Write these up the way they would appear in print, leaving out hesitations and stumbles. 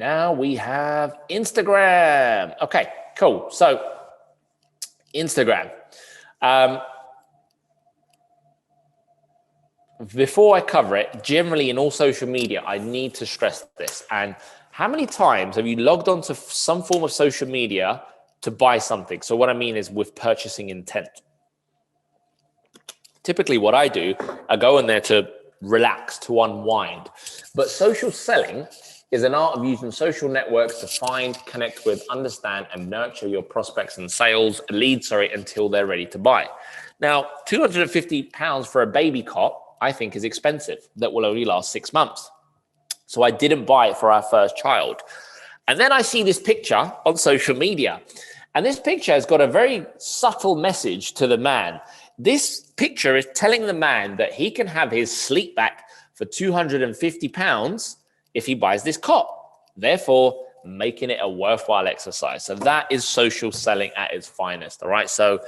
now we have Instagram. Okay, cool. So Instagram. Before I cover it, generally in all social media, I need to stress this. And how many times have you logged onto some form of social media to buy something? So what I mean is with purchasing intent. Typically what I do, I go in there to relax, to unwind. But social selling is an art of using social networks to find, connect with, understand, and nurture your prospects and leads, until they're ready to buy. Now, £250 for a baby cot, I think, is expensive. That will only last 6 months. So I didn't buy it for our first child. And then I see this picture on social media. And this picture has got a very subtle message to the man. This picture is telling the man that he can have his sleep back for £250 if he buys this cot, therefore making it a worthwhile exercise. So that is social selling at its finest, all right? So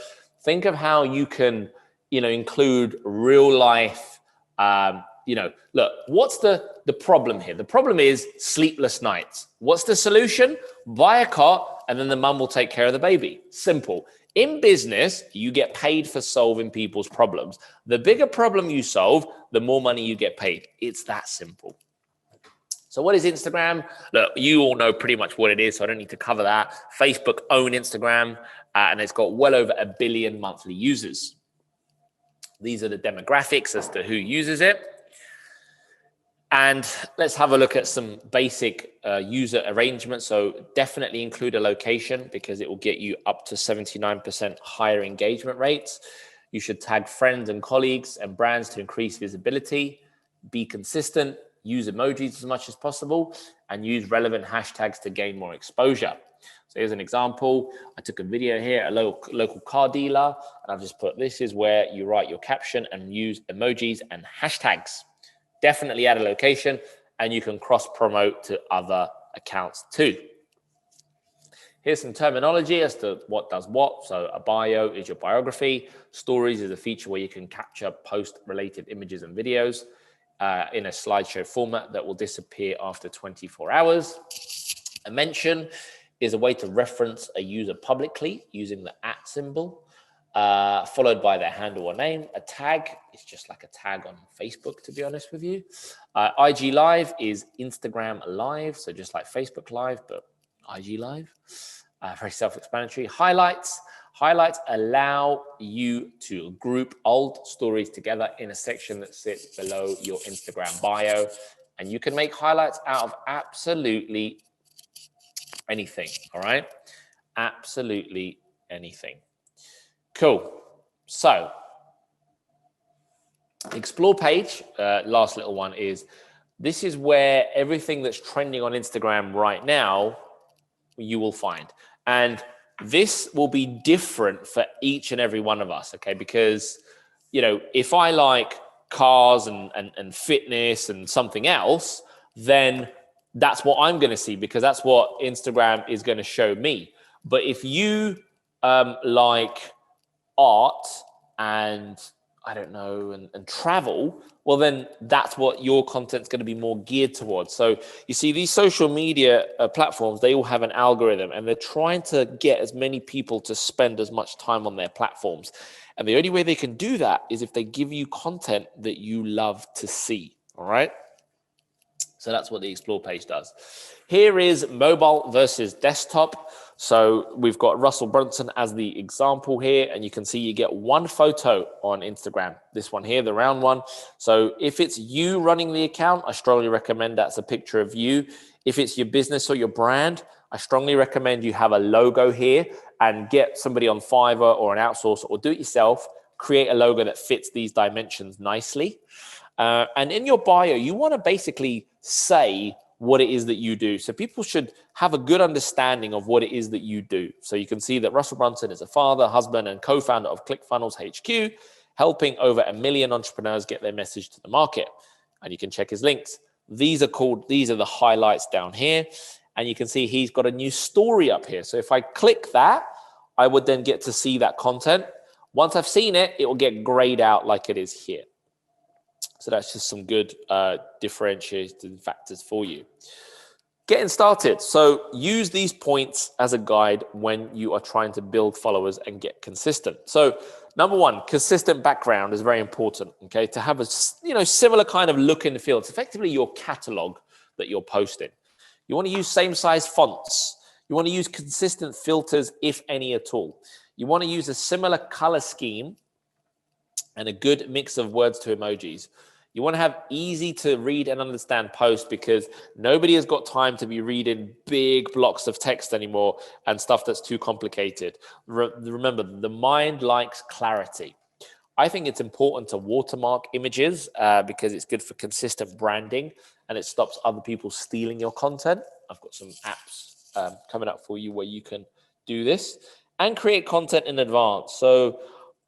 think of how you can, include real life, look, what's the problem here? The problem is sleepless nights. What's the solution? Buy a cot and then the mum will take care of the baby. Simple. In business, you get paid for solving people's problems. The bigger problem you solve, the more money you get paid. It's that simple. So what is Instagram? Look, you all know pretty much what it is, so I don't need to cover that. Facebook own Instagram, and it's got well over 1 billion monthly users. These are the demographics as to who uses it. And let's have a look at some basic user arrangements. So definitely include a location because it will get you up to 79% higher engagement rates. You should tag friends and colleagues and brands to increase visibility. Be consistent. Use emojis as much as possible and use relevant hashtags to gain more exposure. So here's an example. I took a video here at a local car dealer, and I've just put, this is where you write your caption and use emojis and hashtags. Definitely add a location, and you can cross promote to other accounts too. Here's some terminology as to what does what. So a bio is your biography. Stories is a feature where you can capture post-related images and videos in a slideshow format that will disappear after 24 hours. A mention is a way to reference a user publicly using the @ symbol, followed by their handle or name. A tag is just like a tag on Facebook, to be honest with you. IG Live is Instagram Live, so just like Facebook Live, but IG Live. Very self-explanatory. Highlights allow you to group old stories together in a section that sits below your Instagram bio. And you can make highlights out of absolutely anything, all right? Absolutely anything. Cool. So, explore page, last little one is, this is where everything that's trending on Instagram right now, you will find. And this will be different for each and every one of us, okay? Because, if I like cars and fitness and something else, then that's what I'm going to see because that's what Instagram is going to show me. But if you like art and I don't know, and travel, well, then that's what your content's going to be more geared towards. So you see these social media platforms, they all have an algorithm and they're trying to get as many people to spend as much time on their platforms. And the only way they can do that is if they give you content that you love to see, all right? So that's what the Explore page does. Here is mobile versus desktop. So we've got Russell Brunson as the example here, and you can see you get one photo on Instagram. This one here, the round one. So if it's you running the account, I strongly recommend that's a picture of you. If it's your business or your brand, I strongly recommend you have a logo here and get somebody on Fiverr or an outsource or do it yourself, create a logo that fits these dimensions nicely. And in your bio, you want to basically say what it is that you do. So people should have a good understanding of what it is that you do. So you can see that Russell Brunson is a father, husband, and co-founder of ClickFunnels HQ, helping over 1 million entrepreneurs get their message to the market. And you can check his links. These are the highlights down here. And you can see he's got a new story up here. So if I click that, I would then get to see that content. Once I've seen it, it will get grayed out like it is here. So that's just some good differentiating factors for you. Getting started. So use these points as a guide when you are trying to build followers and get consistent. So number one, consistent background is very important, okay? To have a similar kind of look and feel. It's effectively your catalog that you're posting. You want to use same size fonts. You want to use consistent filters, if any at all. You want to use a similar color scheme and a good mix of words to emojis. You want to have easy to read and understand posts because nobody has got time to be reading big blocks of text anymore and stuff that's too complicated. Remember, the mind likes clarity. I think it's important to watermark images because it's good for consistent branding and it stops other people stealing your content. I've got some apps coming up for you where you can do this and create content in advance. So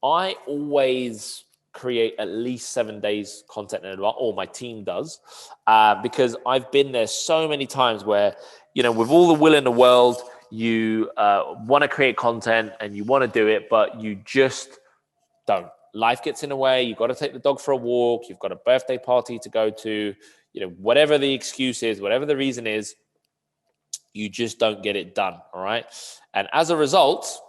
I always create at least 7 days content in advance, or my team does, because I've been there so many times where, with all the will in the world, you want to create content and you want to do it, but you just don't. Life gets in the way. You've got to take the dog for a walk. You've got a birthday party to go to, whatever the excuse is, whatever the reason is, you just don't get it done. All right. And as a result,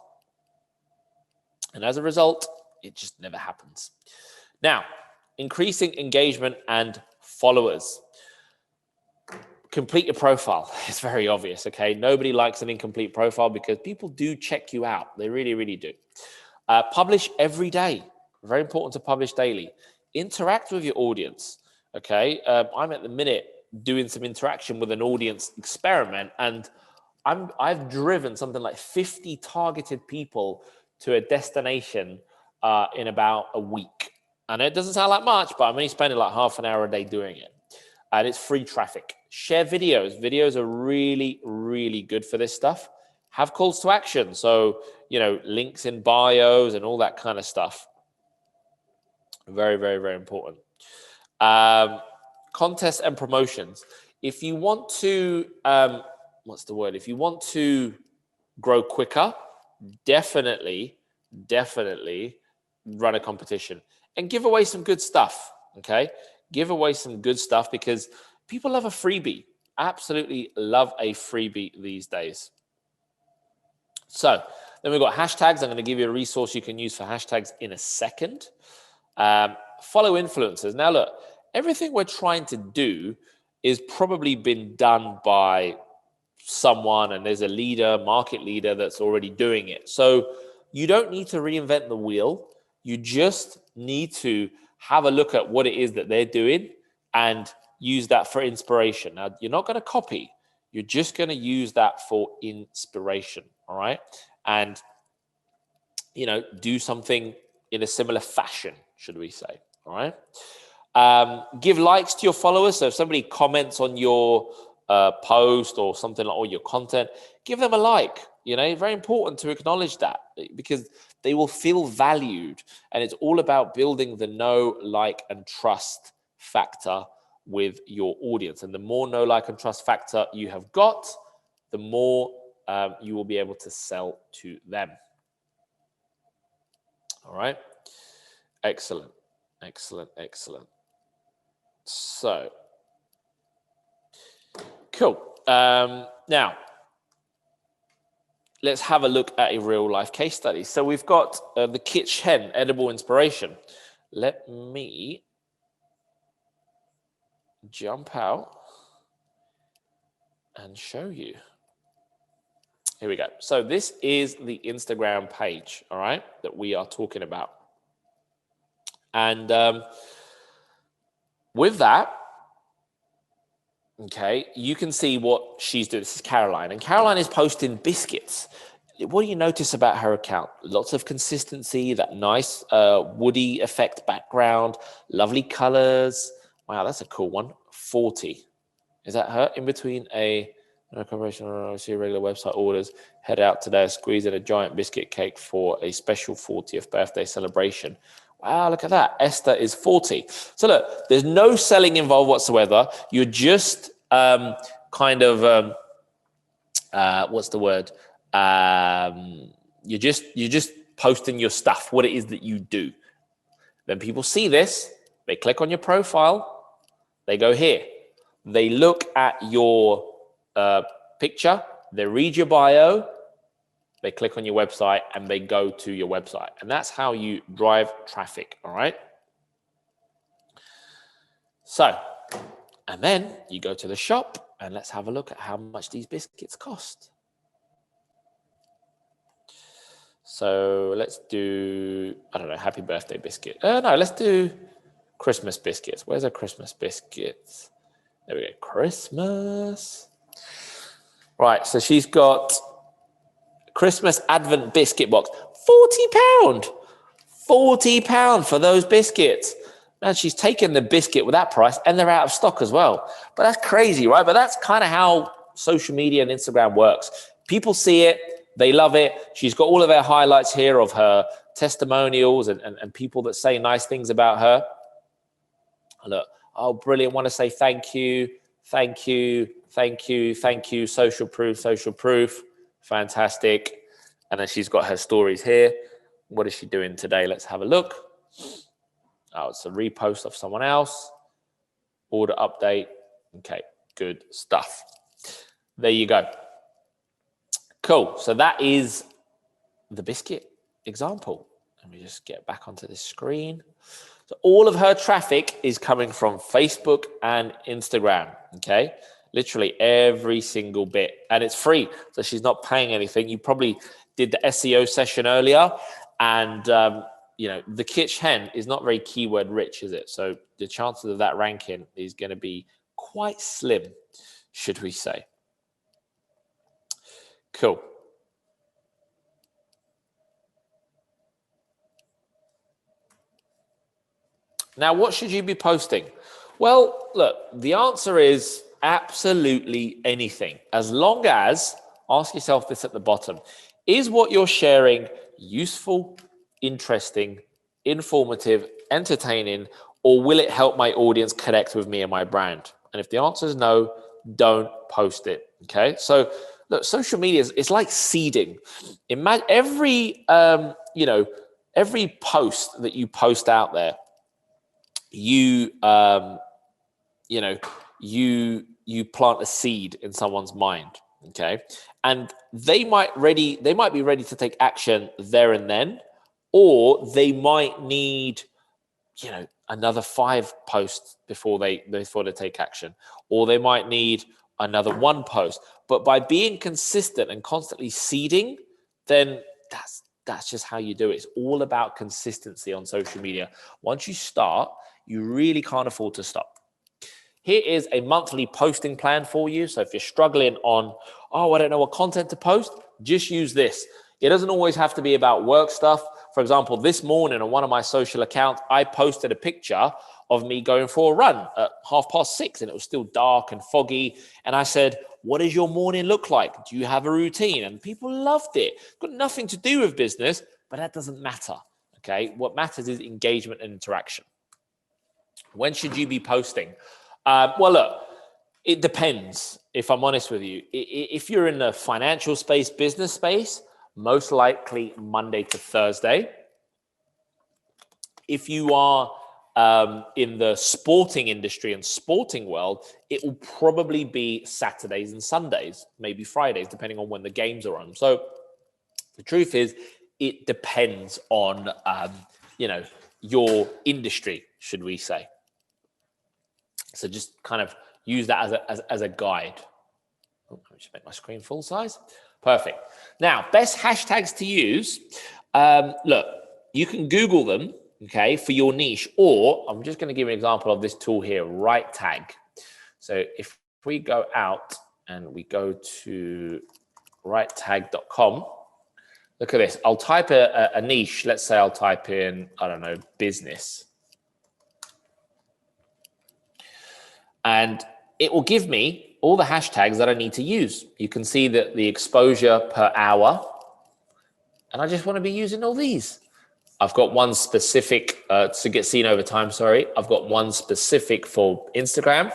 it just never happens. Now, increasing engagement and followers. Complete your profile. It's very obvious, okay? Nobody likes an incomplete profile because people do check you out. They really, really do. Publish every day. Very important to publish daily. Interact with your audience, okay? I'm at the minute doing some interaction with an audience experiment, and I've driven something like 50 targeted people to a destination in about a week. And it doesn't sound like much, but I'm only spending like half an hour a day doing it. And it's free traffic. Share videos. Videos are really, really good for this stuff. Have calls to action. So, links in bios and all that kind of stuff. Very, very, very important. Contests and promotions. If you want to, if you want to grow quicker, definitely run a competition and give away some good stuff, okay? Give away some good stuff because people love a freebie. Absolutely love a freebie these days. So then we've got hashtags. I'm going to give you a resource you can use for hashtags in a second. Follow influencers. Now look, everything we're trying to do is probably been done by someone, and there's a market leader that's already doing it. So you don't need to reinvent the wheel. You just need to have a look at what it is that they're doing and use that for inspiration. Now, you're not going to copy. You're just going to use that for inspiration, all right? And, do something in a similar fashion, should we say, all right? Give likes to your followers. So if somebody comments on your post or something like, or your content, give them a like. Very important to acknowledge that because they will feel valued. And it's all about building the know, like, and trust factor with your audience. And the more know, like, and trust factor you have got, the more you will be able to sell to them. All right. Excellent. So, cool. Now, let's have a look at a real life case study. So we've got the Kitsch Hen edible inspiration. Let me jump out and show you. Here we go. So this is the Instagram page, all right, that we are talking about. And with that, okay, you can see what she's doing. This is Caroline. And Caroline is posting biscuits. What do you notice about her account? Lots of consistency, that nice woody effect background, lovely colors. Wow, that's a cool one. 40. Is that her? In between a collaboration or see regular website orders, head out today, squeeze in a giant biscuit cake for a special 40th birthday celebration. Wow, look at that. Esther is 40. So look, there's no selling involved whatsoever. You're just what's the word? You're just posting your stuff, what it is that you do. Then people see this, they click on your profile, they go here. They look at your picture, they read your bio, they click on your website, and they go to your website. And that's how you drive traffic, all right? So, and then you go to the shop, and let's have a look at how much these biscuits cost. So let's do, I don't know, happy birthday biscuit. No, let's do Christmas biscuits. Where's our Christmas biscuits? There we go, Christmas. Right, so she's got Christmas Advent biscuit box, £40. £40 for those biscuits. Man, she's taken the biscuit with that price, and they're out of stock as well. But that's crazy, right? But that's kind of how social media and Instagram works. People see it, they love it. She's got all of her highlights here of her testimonials and people that say nice things about her. Look, oh, brilliant. Want to say thank you, thank you, thank you, thank you. Social proof, social proof. Fantastic. And then she's got her stories here. What is she doing today? Let's have a look. Oh, it's a repost of someone else. Order update. Okay, good stuff. There you go. Cool. So that is the biscuit example. Let me just get back onto this screen. So all of her traffic is coming from Facebook and Instagram. Okay. Literally every single bit. And it's free. So she's not paying anything. You probably did the SEO session earlier. And, you know, the kitsch hen is not very keyword rich, is it? So the chances of that ranking is going to be quite slim, should we say. Cool. Now, what should you be posting? Well, look, the answer is absolutely anything. As long as, ask yourself this at the bottom, is what you're sharing useful, interesting, informative, entertaining, or will it help my audience connect with me and my brand? And if the answer is no, don't post it, okay? So, look, social media is like seeding. Imagine every, every post that you post out there, you plant a seed in someone's mind, okay? And they might be ready to take action there and then, or they might need, another 5 posts before they take action, or they might need another 1 post. But by being consistent and constantly seeding, then that's just how you do it. It's all about consistency on social media. Once you start, you really can't afford to stop. Here is a monthly posting plan for you. So if you're struggling on, I don't know what content to post, just use this. It doesn't always have to be about work stuff. For example, this morning on one of my social accounts, I posted a picture of me going for a run at 6:30, and it was still dark and foggy. And I said, what does your morning look like? Do you have a routine? And people loved it. Got nothing to do with business, but that doesn't matter. Okay. What matters is engagement and interaction. When should you be posting? Well, look, it depends, if I'm honest with you. If you're in the financial space, business space, most likely Monday to Thursday. If you are in the sporting industry and sporting world, it will probably be Saturdays and Sundays, maybe Fridays, depending on when the games are on. So the truth is, it depends on, your industry, should we say. So just kind of use that as a guide. Let me just make my screen full size. Perfect. Now, best hashtags to use. Look, you can Google them, okay, for your niche, or I'm just going to give you an example of this tool here, Right Tag. So if we go out and we go to righttag.com, look at this. I'll type a niche. Let's say I'll type in, business. And it will give me all the hashtags that I need to use. You can see that the exposure per hour, and I just want to be using all these. I've got one specific to get seen over time. I've got one specific for Instagram.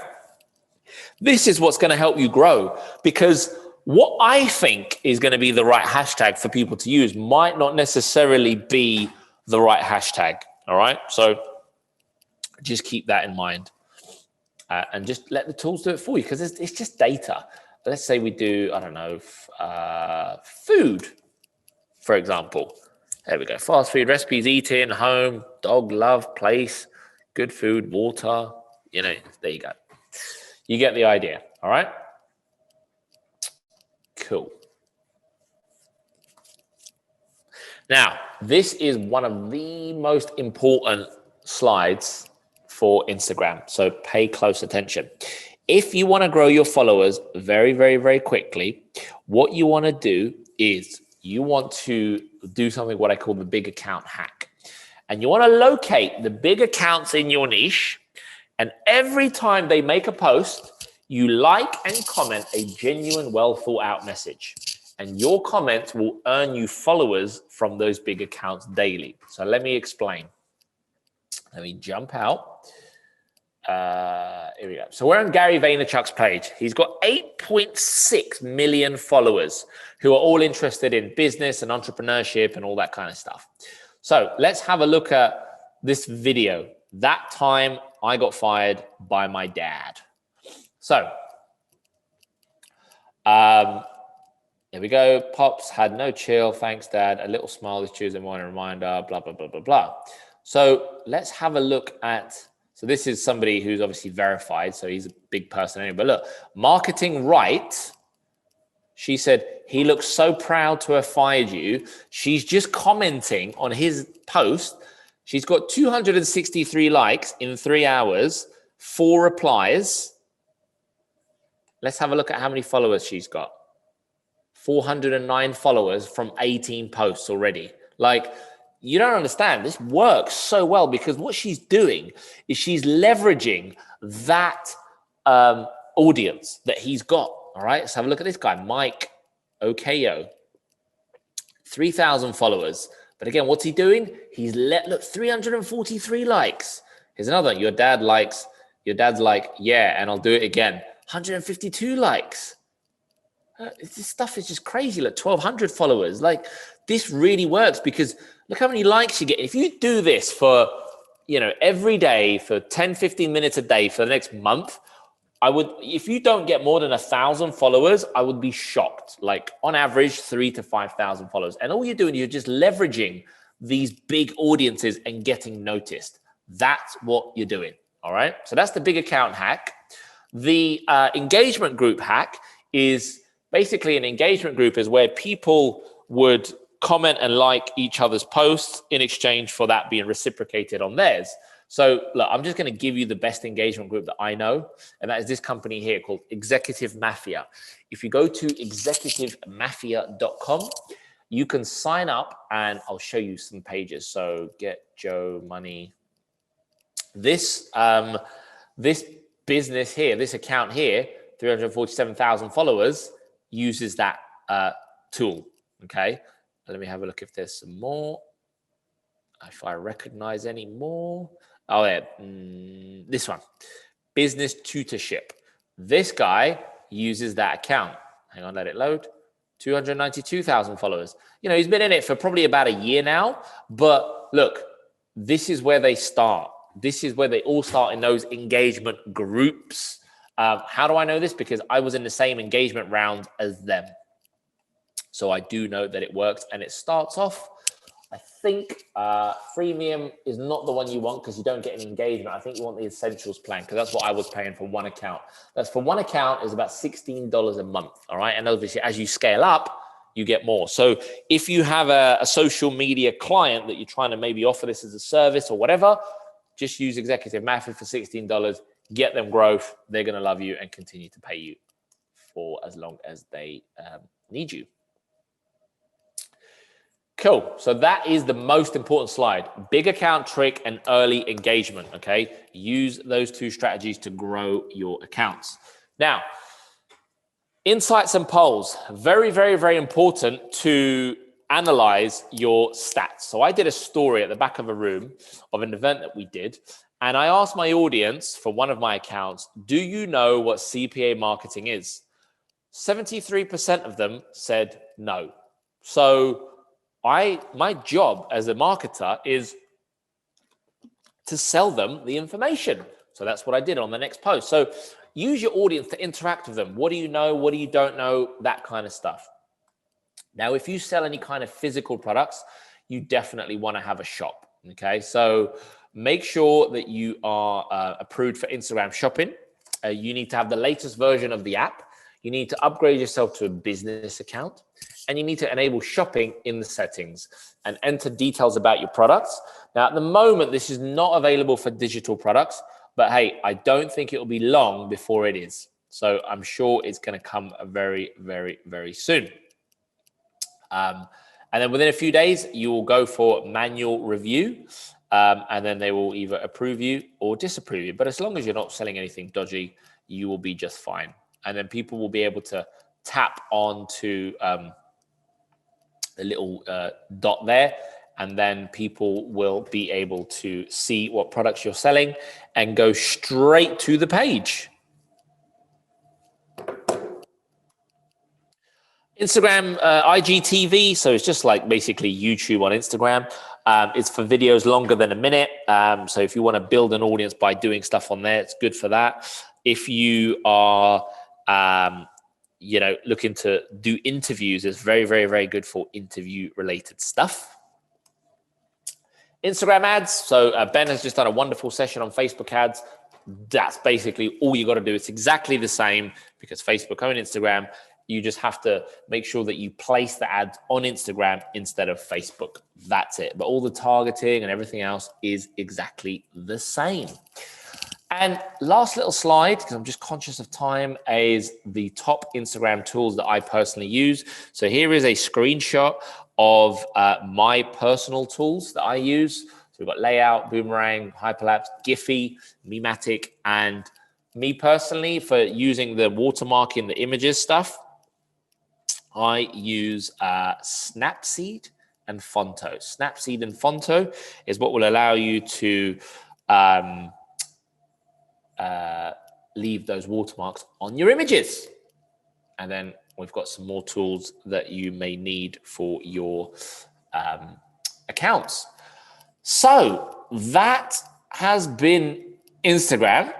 This is what's going to help you grow, because what I think is going to be the right hashtag for people to use might not necessarily be the right hashtag. All right. So just keep that in mind. And just let the tools do it for you, because it's just data. let's say we do, I don't know, food, for example. There we go. Fast food recipes, eating, home, dog love, place, good food, water. You know, there you go. You get the idea. All right. Cool. Now, this is one of the most important slides for Instagram. So pay close attention. If you want to grow your followers very, very, very quickly, what you want to do is you want to do something what I call the big account hack. And you want to locate the big accounts in your niche. And every time they make a post, you like and comment a genuine, well thought out message. And your comments will earn you followers from those big accounts daily. So let me explain. Let me jump out. Here we go. So we're on Gary Vaynerchuk's page. He's got 8.6 million followers who are all interested in business and entrepreneurship and all that kind of stuff. So let's have a look at this video. That time I got fired by my dad. So, here we go. Pops had no chill. Thanks, Dad. A little smile this Tuesday morning reminder, blah, blah, blah, blah, blah. So let's have a look at, so this is somebody who's obviously verified. So he's a big person anyway. But look, Marketing Right. She said, he looks so proud to have fired you. She's just commenting on his post. She's got 263 likes in 3 hours, 4 replies. Let's have a look at how many followers she's got. 409 followers from 18 posts already. Like, you don't understand. This works so well because what she's doing is she's leveraging that audience that he's got. All right, let's have a look at this guy, Mike Okayo. 3,000 followers. But again, what's he doing? He's look, 343 likes. Here's another. Your dad's like, yeah, and I'll do it again. 152 likes. This stuff is just crazy. Like 1,200 followers. Like, this really works because look how many likes you get. If you do this for, you know, every day for 10, 15 minutes a day for the next month, if you don't get more than 1,000 followers, I would be shocked. Like on average, 3,000 to 5,000 followers. And all you're doing, you're just leveraging these big audiences and getting noticed. That's what you're doing. All right. So that's the big account hack. The engagement group hack is basically an engagement group is where people would comment and like each other's posts in exchange for that being reciprocated on theirs. So look, I'm just going to give you the best engagement group that I know, and that is this company here called Executive Mafia. If you go to executivemafia.com, you can sign up and I'll show you some pages. So get Joe money. This business here, this account here, 347,000 followers, uses that tool. Okay. Let me have a look if there's some more. If I recognize any more. Oh, yeah. This one. Business Tutorship. This guy uses that account. Hang on, let it load. 292,000 followers. You know, he's been in it for probably about a year now. But look, this is where they start. This is where they all start in those engagement groups. How do I know this? Because I was in the same engagement round as them. So I do know that it works, and it starts off, I think freemium is not the one you want because you don't get an engagement. I think you want the essentials plan because that's what I was paying for one account. That's for one account is about $16 a month. All right. And obviously as you scale up, you get more. So if you have a social media client that you're trying to maybe offer this as a service or whatever, just use Executive Mafia for $16, get them growth. They're going to love you and continue to pay you for as long as they need you. Cool. So that is the most important slide. Big account trick and early engagement. Okay. Use those two strategies to grow your accounts. Now, insights and polls. Very, very, very important to analyze your stats. So I did a story at the back of a room of an event that we did. And I asked my audience for one of my accounts, do you know what CPA marketing is? 73% of them said no. So my job as a marketer is to sell them the information. So that's what I did on the next post. So use your audience to interact with them. What do you know? What do you don't know? That kind of stuff. Now, if you sell any kind of physical products, you definitely want to have a shop. Okay, so make sure that you are approved for Instagram shopping. You need to have the latest version of the app. You need to upgrade yourself to a business account, and you need to enable shopping in the settings and enter details about your products. Now, at the moment, this is not available for digital products, but hey, I don't think it will be long before it is. So I'm sure it's going to come very, very, very soon. And then within a few days, you will go for manual review, and then they will either approve you or disapprove you. But as long as you're not selling anything dodgy, you will be just fine. And then people will be able to tap onto the little dot there, and then people will be able to see what products you're selling and go straight to the page. Instagram, IGTV, so it's just like basically YouTube on Instagram. It's for videos longer than a minute. So if you want to build an audience by doing stuff on there, it's good for that. If you are, looking to do interviews, it's very, very, very good for interview-related stuff. Instagram ads. So Ben has just done a wonderful session on Facebook ads. That's basically all you got to do. It's exactly the same because Facebook and Instagram. You just have to make sure that you place the ads on Instagram instead of Facebook. That's it. But all the targeting and everything else is exactly the same. And last little slide, because I'm just conscious of time, is the top Instagram tools that I personally use. So here is a screenshot of my personal tools that I use. So we've got Layout, Boomerang, Hyperlapse, Giphy, Mematic, and me personally for using the watermarking the images stuff. I use Snapseed and Fonto. Snapseed and Fonto is what will allow you to leave those watermarks on your images. And then we've got some more tools that you may need for your accounts. So that has been Instagram.